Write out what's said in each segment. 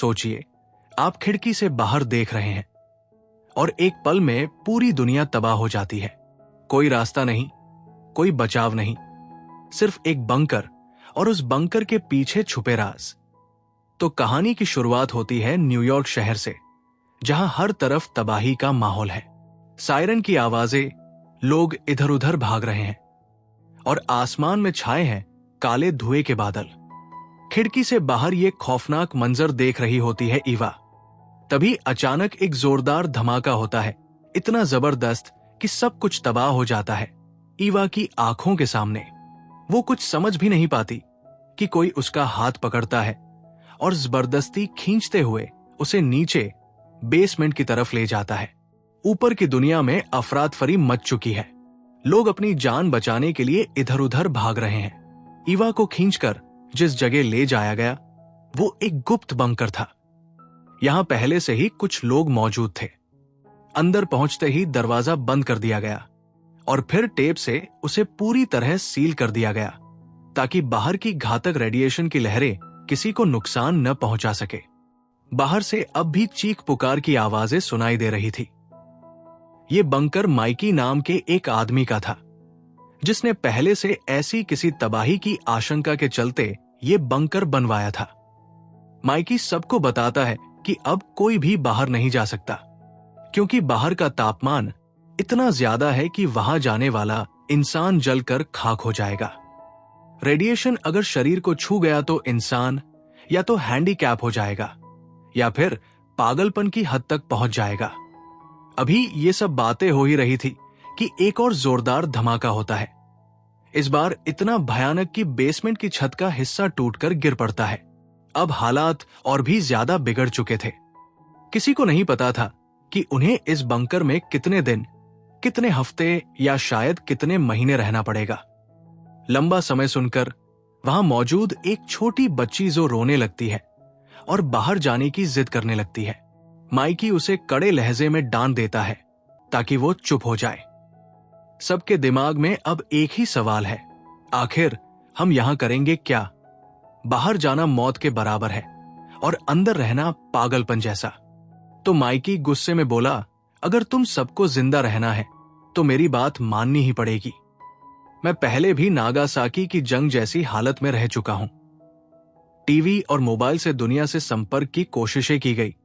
सोचिए, आप खिड़की से बाहर देख रहे हैं और एक पल में पूरी दुनिया तबाह हो जाती है। कोई रास्ता नहीं, कोई बचाव नहीं, सिर्फ एक बंकर और उस बंकर के पीछे छुपे राज। तो कहानी की शुरुआत होती है न्यूयॉर्क शहर से, जहां हर तरफ तबाही का माहौल है। सायरन की आवाजें, लोग इधर उधर भाग रहे हैं और आसमान में छाए हैं काले धुएं के बादल। खिड़की से बाहर ये खौफनाक मंजर देख रही होती है ईवा। तभी अचानक एक जोरदार धमाका होता है, इतना जबरदस्त कि सब कुछ तबाह हो जाता है ईवा की आंखों के सामने। वो कुछ समझ भी नहीं पाती कि कोई उसका हाथ पकड़ता है और जबरदस्ती खींचते हुए उसे नीचे बेसमेंट की तरफ ले जाता है। ऊपर की दुनिया में अफरातफरी मच चुकी है। लोग अपनी जान बचाने के लिए इधर उधर भाग रहे हैं। ईवा को खींचकर जिस जगह ले जाया गया वो एक गुप्त बंकर था। यहां पहले से ही कुछ लोग मौजूद थे। अंदर पहुंचते ही दरवाजा बंद कर दिया गया और फिर टेप से उसे पूरी तरह सील कर दिया गया ताकि बाहर की घातक रेडिएशन की लहरें किसी को नुकसान न पहुंचा सके। बाहर से अब भी चीख पुकार की आवाजें सुनाई दे रही थी। ये बंकर माइकी नाम के एक आदमी का था, जिसने पहले से ऐसी किसी तबाही की आशंका के चलते ये बंकर बनवाया था। माइकी सबको बताता है कि अब कोई भी बाहर नहीं जा सकता, क्योंकि बाहर का तापमान इतना ज्यादा है कि वहां जाने वाला इंसान जलकर खाक हो जाएगा। रेडिएशन अगर शरीर को छू गया तो इंसान या तो हैंडीकैप हो जाएगा या फिर पागलपन की हद तक पहुंच जाएगा। अभी ये सब बातें हो ही रही थी कि एक और जोरदार धमाका होता है। इस बार इतना भयानक कि बेसमेंट की छत का हिस्सा टूटकर गिर पड़ता है। अब हालात और भी ज्यादा बिगड़ चुके थे। किसी को नहीं पता था कि उन्हें इस बंकर में कितने दिन, कितने हफ्ते या शायद कितने महीने रहना पड़ेगा। लंबा समय सुनकर वहां मौजूद एक छोटी बच्ची जो रोने लगती है और बाहर जाने की जिद करने लगती है। माइकी उसे कड़े लहजे में डांट देता है ताकि वो चुप हो जाए। सबके दिमाग में अब एक ही सवाल है, आखिर हम यहां करेंगे क्या? बाहर जाना मौत के बराबर है और अंदर रहना पागलपन जैसा। तो माइकी गुस्से में बोला, अगर तुम सबको जिंदा रहना है तो मेरी बात माननी ही पड़ेगी। मैं पहले भी नागासाकी की जंग जैसी हालत में रह चुका हूं। टीवी और मोबाइल से दुनिया से संपर्क की कोशिशें की गई,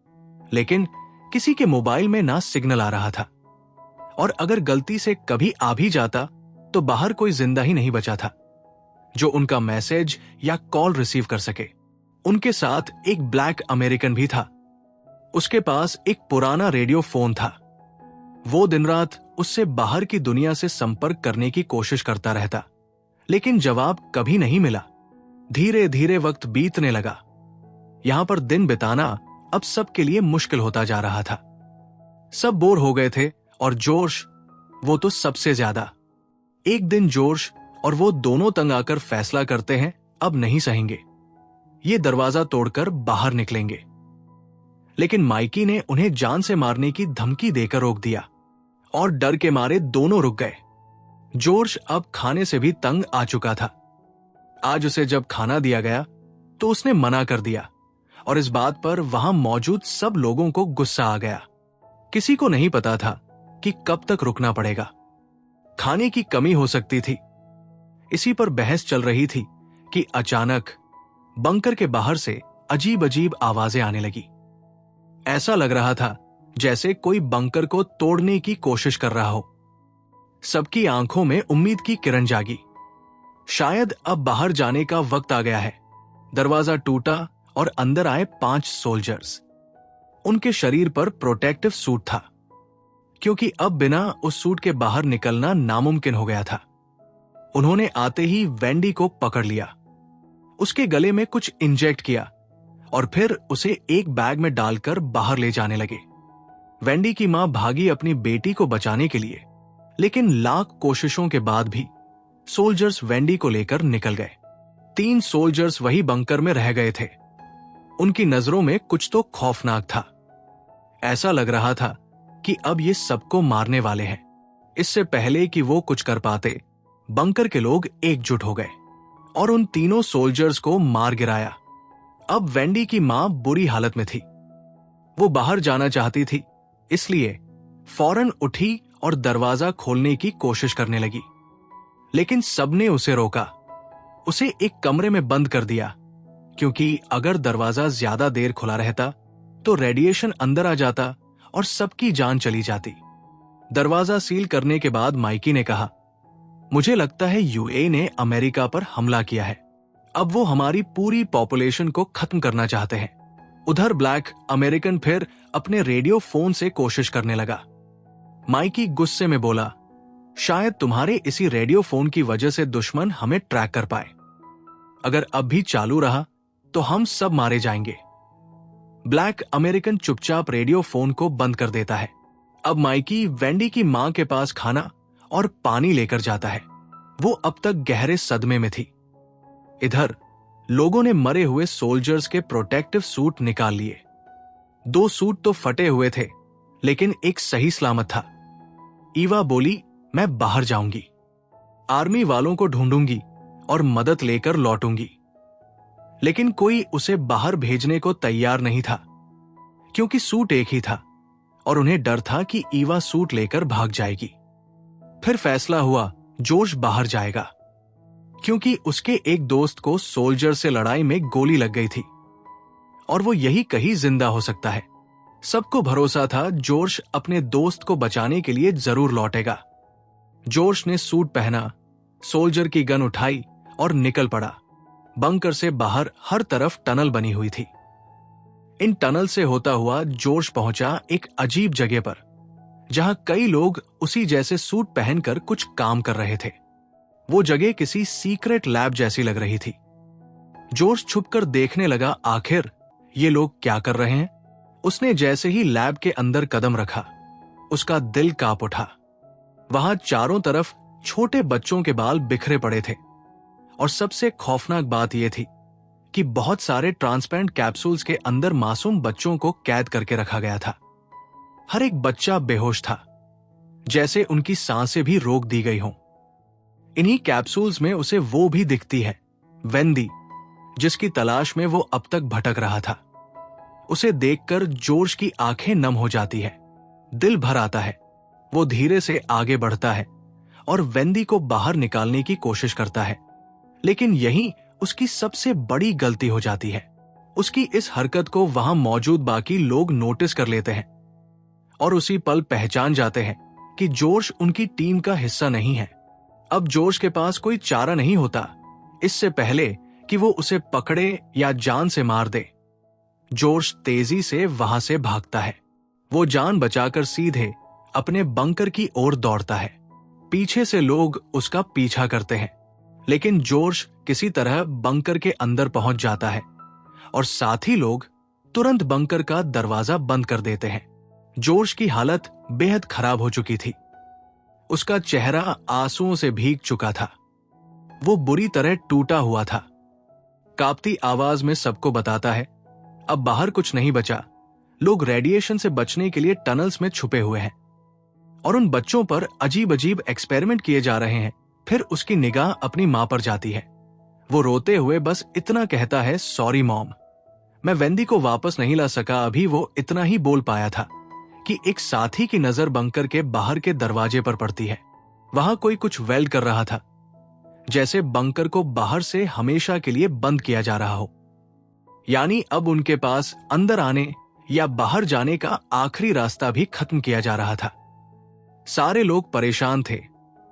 लेकिन किसी के मोबाइल में ना सिग्नल आ रहा था और अगर गलती से कभी आ भी जाता तो बाहर कोई जिंदा ही नहीं बचा था जो उनका मैसेज या कॉल रिसीव कर सके। उनके साथ एक ब्लैक अमेरिकन भी था। उसके पास एक पुराना रेडियो फोन था। वो दिन रात उससे बाहर की दुनिया से संपर्क करने की कोशिश करता रहता, लेकिन जवाब कभी नहीं मिला। धीरे धीरे वक्त बीतने लगा। यहां पर दिन बिताना अब सबके लिए मुश्किल होता जा रहा था। सब बोर हो गए थे और जॉर्ज, वो तो सबसे ज्यादा। एक दिन जॉर्ज और वो दोनों तंग आकर फैसला करते हैं अब नहीं सहेंगे, ये दरवाजा तोड़कर बाहर निकलेंगे। लेकिन माइकी ने उन्हें जान से मारने की धमकी देकर रोक दिया और डर के मारे दोनों रुक गए। जॉर्ज अब खाने से भी तंग आ चुका था। आज उसे जब खाना दिया गया तो उसने मना कर दिया और इस बात पर वहां मौजूद सब लोगों को गुस्सा आ गया। किसी को नहीं पता था कि कब तक रुकना पड़ेगा। खाने की कमी हो सकती थी। इसी पर बहस चल रही थी कि अचानक बंकर के बाहर से अजीब अजीब आवाजें आने लगी। ऐसा लग रहा था जैसे कोई बंकर को तोड़ने की कोशिश कर रहा हो। सबकी आंखों में उम्मीद की किरण जागी। शायद अब बाहर जाने का वक्त आ गया है। दरवाजा टूटा और अंदर आए 5 सोल्जर्स। उनके शरीर पर प्रोटेक्टिव सूट था, क्योंकि अब बिना उस सूट के बाहर निकलना नामुमकिन हो गया था। उन्होंने आते ही वेंडी को पकड़ लिया, उसके गले में कुछ इंजेक्ट किया और फिर उसे एक बैग में डालकर बाहर ले जाने लगे। वेंडी की मां भागी अपनी बेटी को बचाने के लिए, लेकिन लाख कोशिशों के बाद भी सोल्जर्स वेंडी को लेकर निकल गए। 3 सोल्जर्स वही बंकर में रह गए थे। उनकी नजरों में कुछ तो खौफनाक था। ऐसा लग रहा था कि अब ये सबको मारने वाले हैं। इससे पहले कि वो कुछ कर पाते, बंकर के लोग एकजुट हो गए और उन तीनों सोल्जर्स को मार गिराया अब वेंडी की मां बुरी हालत में थी। वो बाहर जाना चाहती थी, इसलिए फौरन उठी और दरवाजा खोलने की कोशिश करने लगी, लेकिन सबने उसे रोका। उसे एक कमरे में बंद कर दिया, क्योंकि अगर दरवाजा ज्यादा देर खुला रहता तो रेडिएशन अंदर आ जाता और सबकी जान चली जाती। दरवाजा सील करने के बाद माइकी ने कहा, मुझे लगता है यूए ने अमेरिका पर हमला किया है। अब वो हमारी पूरी पॉपुलेशन को खत्म करना चाहते हैं। उधर ब्लैक अमेरिकन फिर अपने रेडियो फोन से कोशिश करने लगा। माइकी गुस्से में बोला, शायद तुम्हारे इसी रेडियो फोन की वजह से दुश्मन हमें ट्रैक कर पाए। अगर अब भी चालू रहा तो हम सब मारे जाएंगे। ब्लैक अमेरिकन चुपचाप रेडियो फोन को बंद कर देता है। अब माइकी वेंडी की मां के पास खाना और पानी लेकर जाता है। वो अब तक गहरे सदमे में थी। इधर लोगों ने मरे हुए सोल्जर्स के प्रोटेक्टिव सूट निकाल लिए। 2 सूट तो फटे हुए थे, लेकिन एक सही सलामत था। ईवा बोली, मैं बाहर जाऊंगी, आर्मी वालों को ढूंढूंगी और मदद लेकर लौटूंगी। लेकिन कोई उसे बाहर भेजने को तैयार नहीं था, क्योंकि सूट एक ही था और उन्हें डर था कि ईवा सूट लेकर भाग जाएगी। फिर फैसला हुआ, जोश बाहर जाएगा, क्योंकि उसके एक दोस्त को सोल्जर से लड़ाई में गोली लग गई थी और वो यही कहीं जिंदा हो सकता है। सबको भरोसा था जॉर्ज अपने दोस्त को बचाने के लिए जरूर लौटेगा। जॉर्ज ने सूट पहना, सोल्जर की गन उठाई और निकल पड़ा। बंकर से बाहर हर तरफ टनल बनी हुई थी। इन टनल से होता हुआ जॉर्ज पहुंचा एक अजीब जगह पर, जहां कई लोग उसी जैसे सूट पहनकर कुछ काम कर रहे थे। वो जगह किसी सीक्रेट लैब जैसी लग रही थी। जॉर्ज छुपकर देखने लगा, आखिर ये लोग क्या कर रहे हैं। उसने जैसे ही लैब के अंदर कदम रखा, उसका दिल कांप उठा। वहां चारों तरफ छोटे बच्चों के बाल बिखरे पड़े थे और सबसे खौफनाक बात यह थी कि बहुत सारे ट्रांसपेरेंट कैप्सूल्स के अंदर मासूम बच्चों को कैद करके रखा गया था। हर एक बच्चा बेहोश था, जैसे उनकी सांसें भी रोक दी गई हों। इन्हीं कैप्सूल्स में उसे वो भी दिखती है, वेंदी, जिसकी तलाश में वो अब तक भटक रहा था। उसे देखकर जॉर्ज की आंखें नम हो जाती है, दिल भर आता है। वो धीरे से आगे बढ़ता है और वेंदी को बाहर निकालने की कोशिश करता है, लेकिन यही उसकी सबसे बड़ी गलती हो जाती है। उसकी इस हरकत को वहां मौजूद बाकी लोग नोटिस कर लेते हैं और उसी पल पहचान जाते हैं कि जॉर्ज उनकी टीम का हिस्सा नहीं है। अब जॉर्ज के पास कोई चारा नहीं होता, इससे पहले कि वो उसे पकड़े या जान से मार दे। जॉर्ज तेजी से वहां से भागता है। वो जान बचाकर सीधे अपने बंकर की ओर दौड़ता है। पीछे से लोग उसका पीछा करते हैं, लेकिन जॉर्ज किसी तरह बंकर के अंदर पहुंच जाता है और साथी लोग तुरंत बंकर का दरवाजा बंद कर देते हैं। जॉर्ज की हालत बेहद खराब हो चुकी थी। उसका चेहरा आंसुओं से भीग चुका था। वो बुरी तरह टूटा हुआ था। कांपती आवाज में सबको बताता है, अब बाहर कुछ नहीं बचा। लोग रेडिएशन से बचने के लिए टनल्स में छुपे हुए हैं और उन बच्चों पर अजीब अजीब एक्सपेरिमेंट किए जा रहे हैं। फिर उसकी निगाह अपनी मां पर जाती है। वो रोते हुए बस इतना कहता है, सॉरी मॉम। मैं वेंदी को वापस नहीं ला सका। अभी वो इतना ही बोल पाया था कि एक साथी की नजर बंकर के बाहर के दरवाजे पर पड़ती है। वहां कोई कुछ वेल्ड कर रहा था, जैसे बंकर को बाहर से हमेशा के लिए बंद किया जा रहा हो। यानी अब उनके पास अंदर आने या बाहर जाने का आखिरी रास्ता भी खत्म किया जा रहा था। सारे लोग परेशान थे,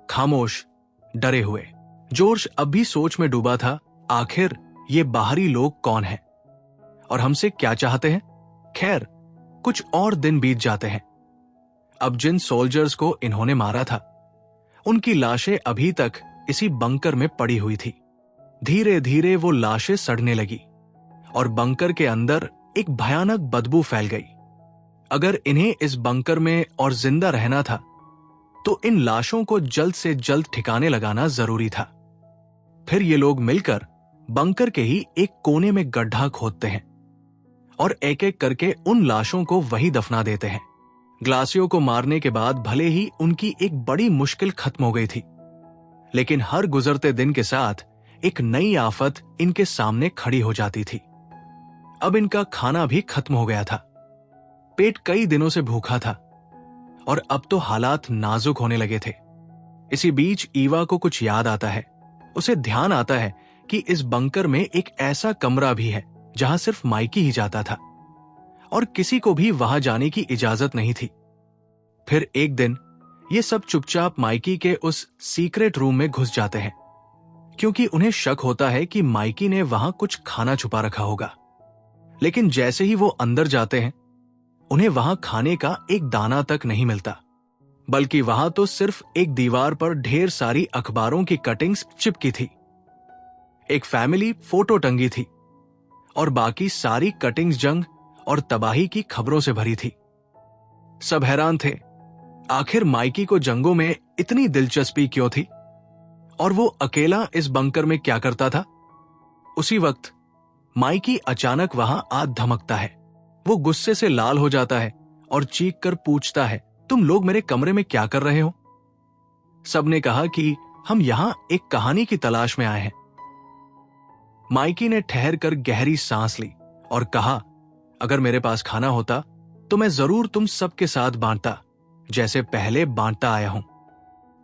खामोश, डरे हुए। जॉर्ज अब भी सोच में डूबा था, आखिर ये बाहरी लोग कौन हैं और हमसे क्या चाहते हैं। खैर, कुछ और दिन बीत जाते हैं। अब जिन सोल्जर्स को इन्होंने मारा था, उनकी लाशें अभी तक इसी बंकर में पड़ी हुई थी। धीरे धीरे वो लाशें सड़ने लगी और बंकर के अंदर एक भयानक बदबू फैल गई। अगर इन्हें इस बंकर में और जिंदा रहना था तो इन लाशों को जल्द से जल्द ठिकाने लगाना जरूरी था। फिर ये लोग मिलकर बंकर के ही एक कोने में गड्ढा खोदते हैं और एक एक करके उन लाशों को वही दफना देते हैं। ग्लासियों को मारने के बाद भले ही उनकी एक बड़ी मुश्किल खत्म हो गई थी, लेकिन हर गुजरते दिन के साथ एक नई आफत इनके सामने खड़ी हो जाती थी। अब इनका खाना भी खत्म हो गया था। पेट कई दिनों से भूखा था और अब तो हालात नाजुक होने लगे थे। इसी बीच ईवा को कुछ याद आता है। उसे ध्यान आता है कि इस बंकर में एक ऐसा कमरा भी है जहां सिर्फ माइकी ही जाता था और किसी को भी वहां जाने की इजाजत नहीं थी। फिर एक दिन ये सब चुपचाप माइकी के उस सीक्रेट रूम में घुस जाते हैं, क्योंकि उन्हें शक होता है कि माइकी ने वहां कुछ खाना छुपा रखा होगा। लेकिन जैसे ही वो अंदर जाते हैं, उन्हें वहां खाने का एक दाना तक नहीं मिलता, बल्कि वहां तो सिर्फ एक दीवार पर ढेर सारी अखबारों की कटिंग्स चिपकी थी। एक फैमिली फोटो टंगी थी और बाकी सारी कटिंग्स जंग और तबाही की खबरों से भरी थी। सब हैरान थे, आखिर माइकी को जंगों में इतनी दिलचस्पी क्यों थी और वो अकेला इस बंकर में क्या करता था। उसी वक्त माइकी अचानक वहां आ धमकता है। वो गुस्से से लाल हो जाता है और चीख कर पूछता है, तुम लोग मेरे कमरे में क्या कर रहे हो? सबने कहा कि हम यहां एक कहानी की तलाश में आए हैं। माइकी ने ठहर कर गहरी सांस ली और कहा, अगर मेरे पास खाना होता तो मैं जरूर तुम सबके साथ बांटता, जैसे पहले बांटता आया हूं।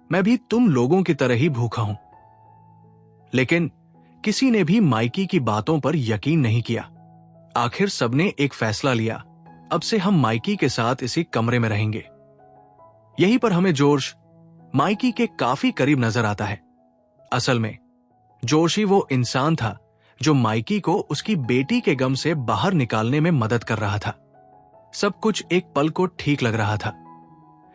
मैं भी तुम लोगों की तरह ही भूखा हूं। लेकिन किसी ने भी माइकी की बातों पर यकीन नहीं किया। आखिर सबने एक फैसला लिया, अब से हम माइकी के साथ इसी कमरे में रहेंगे। यहीं पर हमें जॉर्ज माइकी के काफी करीब नजर आता है। असल में जॉर्ज ही वो इंसान था जो माइकी को उसकी बेटी के गम से बाहर निकालने में मदद कर रहा था। सब कुछ एक पल को ठीक लग रहा था,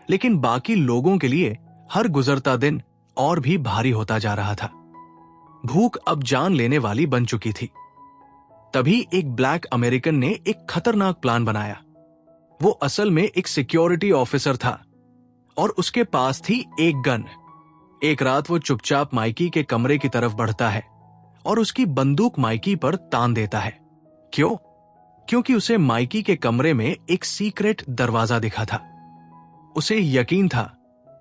लेकिन बाकी लोगों के लिए हर गुजरता दिन और भी भारी होता जा रहा था। भूख अब जान लेने वाली बन चुकी थी। तभी एक ब्लैक अमेरिकन ने एक खतरनाक प्लान बनाया। वो असल में एक सिक्योरिटी ऑफिसर था और उसके पास थी एक गन। एक रात वो चुपचाप माइकी के कमरे की तरफ बढ़ता है और उसकी बंदूक माइकी पर तान देता है। क्यों? क्योंकि उसे माइकी के कमरे में एक सीक्रेट दरवाजा दिखा था। उसे यकीन था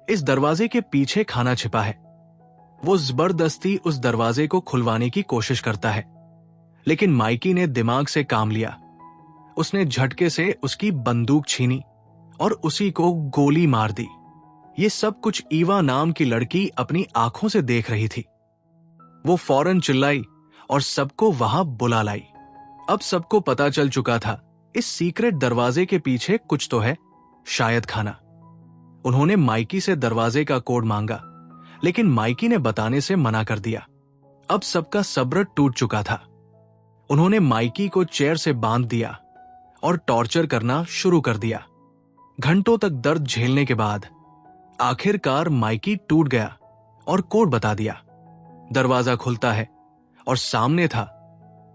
इस दरवाजे के पीछे खाना छिपा है। वो जबरदस्ती उस दरवाजे को खुलवाने की कोशिश करता है, लेकिन माइकी ने दिमाग से काम लिया। उसने झटके से उसकी बंदूक छीनी और उसी को गोली मार दी। ये सब कुछ ईवा नाम की लड़की अपनी आंखों से देख रही थी। वो फौरन चिल्लाई और सबको वहां बुला लाई। अब सबको पता चल चुका था, इस सीक्रेट दरवाजे के पीछे कुछ तो है, शायद खाना। उन्होंने माइकी से दरवाजे का कोड मांगा, लेकिन माइकी ने बताने से मना कर दिया। अब सबका सब्र टूट चुका था। उन्होंने माइकी को चेयर से बांध दिया और टॉर्चर करना शुरू कर दिया। घंटों तक दर्द झेलने के बाद आखिरकार माइकी टूट गया और कोड बता दिया। दरवाजा खुलता है और सामने था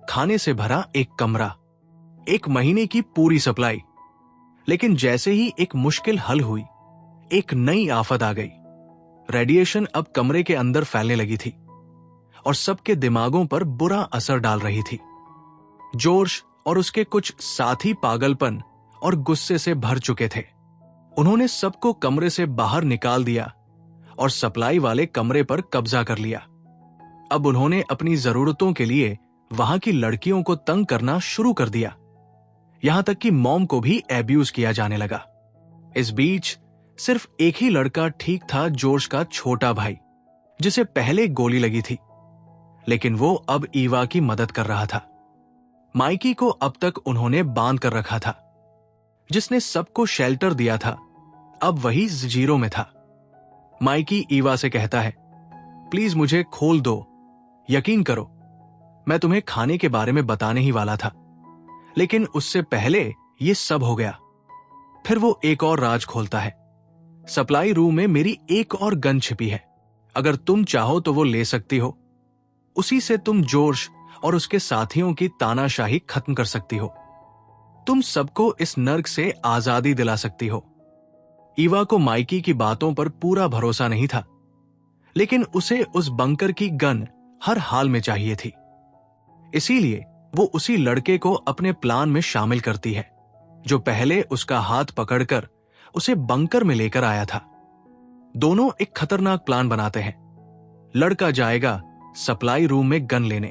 खाने से भरा एक कमरा, 1 महीने की पूरी सप्लाई। लेकिन जैसे ही एक मुश्किल हल हुई, एक नई आफत आ गई। रेडिएशन अब कमरे के अंदर फैलने लगी थी और सबके दिमागों पर बुरा असर डाल रही थी। जॉर्ज और उसके कुछ साथी पागलपन और गुस्से से भर चुके थे। उन्होंने सबको कमरे से बाहर निकाल दिया और सप्लाई वाले कमरे पर कब्जा कर लिया। अब उन्होंने अपनी जरूरतों के लिए वहां की लड़कियों को तंग करना शुरू कर दिया। यहां तक कि मॉम को भी एब्यूज किया जाने लगा। इस बीच सिर्फ एक ही लड़का ठीक था, जॉर्ज का छोटा भाई, जिसे पहले गोली लगी थी, लेकिन वो अब ईवा की मदद कर रहा था। माइकी को अब तक उन्होंने बांध कर रखा था। जिसने सबको शेल्टर दिया था, अब वही जंजीरों में था। माइकी ईवा से कहता है, प्लीज मुझे खोल दो, यकीन करो मैं तुम्हें खाने के बारे में बताने ही वाला था, लेकिन उससे पहले ये सब हो गया। फिर वो एक और राज खोलता है, सप्लाई रूम में मेरी एक और गन छिपी है, अगर तुम चाहो तो वो ले सकती हो। उसी से तुम जॉर्ज और उसके साथियों की तानाशाही खत्म कर सकती हो। तुम सबको इस नर्क से आजादी दिला सकती हो। ईवा को माइकी की बातों पर पूरा भरोसा नहीं था, लेकिन उसे उस बंकर की गन हर हाल में चाहिए थी। इसीलिए वो उसी लड़के को अपने प्लान में शामिल करती है, जो पहले उसका हाथ पकड़कर उसे बंकर में लेकर आया था। दोनों एक खतरनाक प्लान बनाते हैं। लड़का जाएगा सप्लाई रूम में गन लेने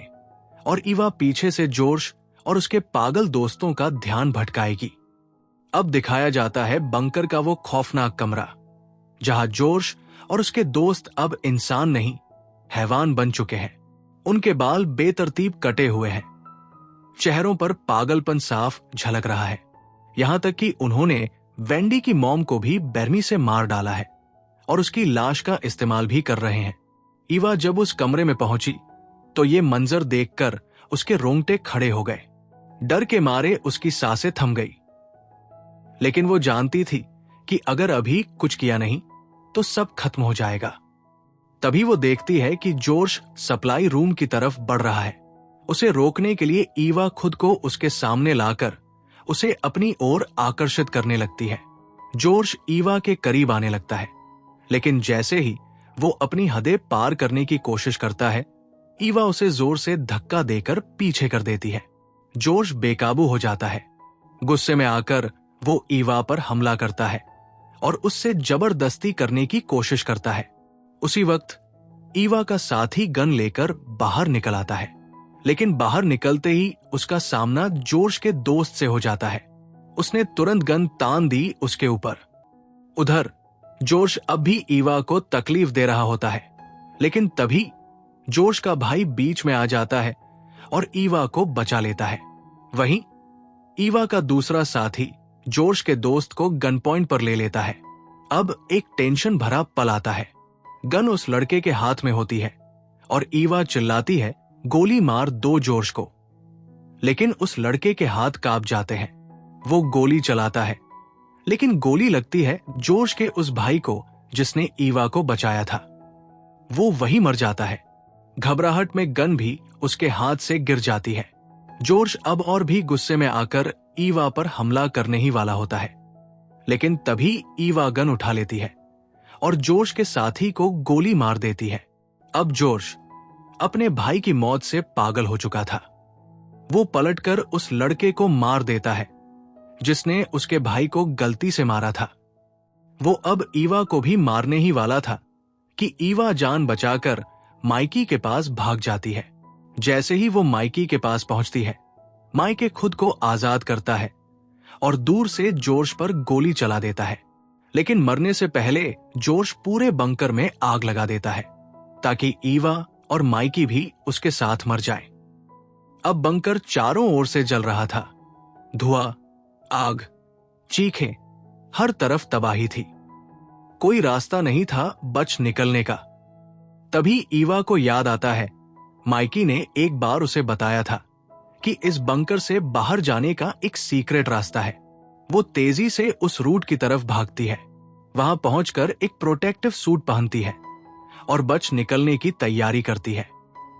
और ईवा पीछे से जॉर्ज और उसके पागल दोस्तों का ध्यान भटकाएगी। अब दिखाया जाता है बंकर का वो खौफनाक कमरा, जहां जॉर्ज और उसके दोस्त अब इंसान नहीं, हैवान बन चुके हैं। उनके बाल बेतरतीब कटे हुए हैं, चेहरों पर पागलपन साफ झलक रहा है। यहां तक कि उन्होंने वेंडी की मॉम को भी बेरमी से मार डाला है और उसकी लाश का इस्तेमाल भी कर रहे हैं। ईवा जब उस कमरे में पहुंची तो ये मंजर देखकर उसके रोंगटे खड़े हो गए। डर के मारे उसकी सांसें थम गई, लेकिन वो जानती थी कि अगर अभी कुछ किया नहीं तो सब खत्म हो जाएगा। तभी वो देखती है कि जॉर्ज सप्लाई रूम की तरफ बढ़ रहा है। उसे रोकने के लिए ईवा खुद को उसके सामने लाकर उसे अपनी ओर आकर्षित करने लगती है। जॉर्ज ईवा के करीब आने लगता है, लेकिन जैसे ही वो अपनी हदें पार करने की कोशिश करता है, ईवा उसे जोर से धक्का देकर पीछे कर देती है। जॉर्ज बेकाबू हो जाता है। गुस्से में आकर वो ईवा पर हमला करता है और उससे जबरदस्ती करने की कोशिश करता है। उसी वक्त ईवा का साथी गन लेकर बाहर निकल आता है, लेकिन बाहर निकलते ही उसका सामना जॉर्ज के दोस्त से हो जाता है। उसने तुरंत गन तान दी उसके ऊपर। उधर जॉर्ज अब भी ईवा को तकलीफ दे रहा होता है, लेकिन तभी जॉर्ज का भाई बीच में आ जाता है और ईवा को बचा लेता है। वहीं ईवा का दूसरा साथी जॉर्ज के दोस्त को गन पॉइंट पर ले लेता है। अब एक टेंशन भरा पल आता है। गन उस लड़के के हाथ में होती है और ईवा चिल्लाती है, गोली मार दो जॉर्ज को। लेकिन उस लड़के के हाथ कांप जाते हैं। वो गोली चलाता है, लेकिन गोली लगती है जॉर्ज के उस भाई को जिसने ईवा को बचाया था। वो वही मर जाता है। घबराहट में गन भी उसके हाथ से गिर जाती है। जॉर्ज अब और भी गुस्से में आकर ईवा पर हमला करने ही वाला होता है, लेकिन तभी ईवा गन उठा लेती है और जॉर्ज के साथी को गोली मार देती है। अब जॉर्ज अपने भाई की मौत से पागल हो चुका था। वो पलटकर उस लड़के को मार देता है जिसने उसके भाई को गलती से मारा था। वो अब ईवा को भी मारने ही वाला था कि ईवा जान बचाकर माइकी के पास भाग जाती है। जैसे ही वो माइकी के पास पहुंचती है, माइकी खुद को आजाद करता है और दूर से जॉर्ज पर गोली चला देता है, लेकिन मरने से पहले जॉर्ज पूरे बंकर में आग लगा देता है ताकि ईवा और माइकी भी उसके साथ मर जाए। अब बंकर चारों ओर से जल रहा था। धुआं, आग, चीखें, हर तरफ तबाही थी। कोई रास्ता नहीं था बच निकलने का। तभी ईवा को याद आता है, माइकी ने एक बार उसे बताया था कि इस बंकर से बाहर जाने का एक सीक्रेट रास्ता है। वो तेजी से उस रूट की तरफ भागती है। वहां पहुंचकर एक प्रोटेक्टिव सूट पहनती है और बच निकलने की तैयारी करती है।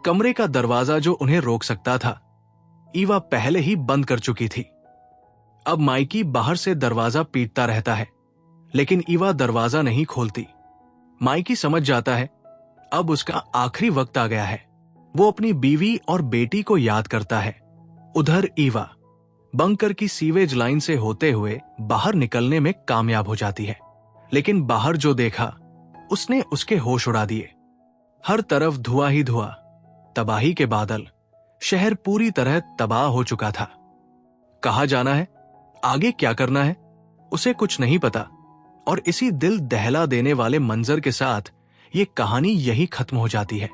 कमरे का दरवाजा जो उन्हें रोक सकता था, ईवा पहले ही बंद कर चुकी थी। अब माइकी बाहर से दरवाजा पीटता रहता है, लेकिन ईवा दरवाजा नहीं खोलती। माइकी समझ जाता है अब उसका आखिरी वक्त आ गया है। वो अपनी बीवी और बेटी को याद करता है। उधर ईवा बंकर की सीवेज लाइन से होते हुए बाहर निकलने में कामयाब हो जाती है, लेकिन बाहर जो देखा उसने उसके होश उड़ा दिए। हर तरफ धुआं ही धुआं, तबाही के बादल। शहर पूरी तरह तबाह हो चुका था। कहाँ जाना है, आगे क्या करना है, उसे कुछ नहीं पता। और इसी दिल दहला देने वाले मंजर के साथ ये कहानी यही खत्म हो जाती है।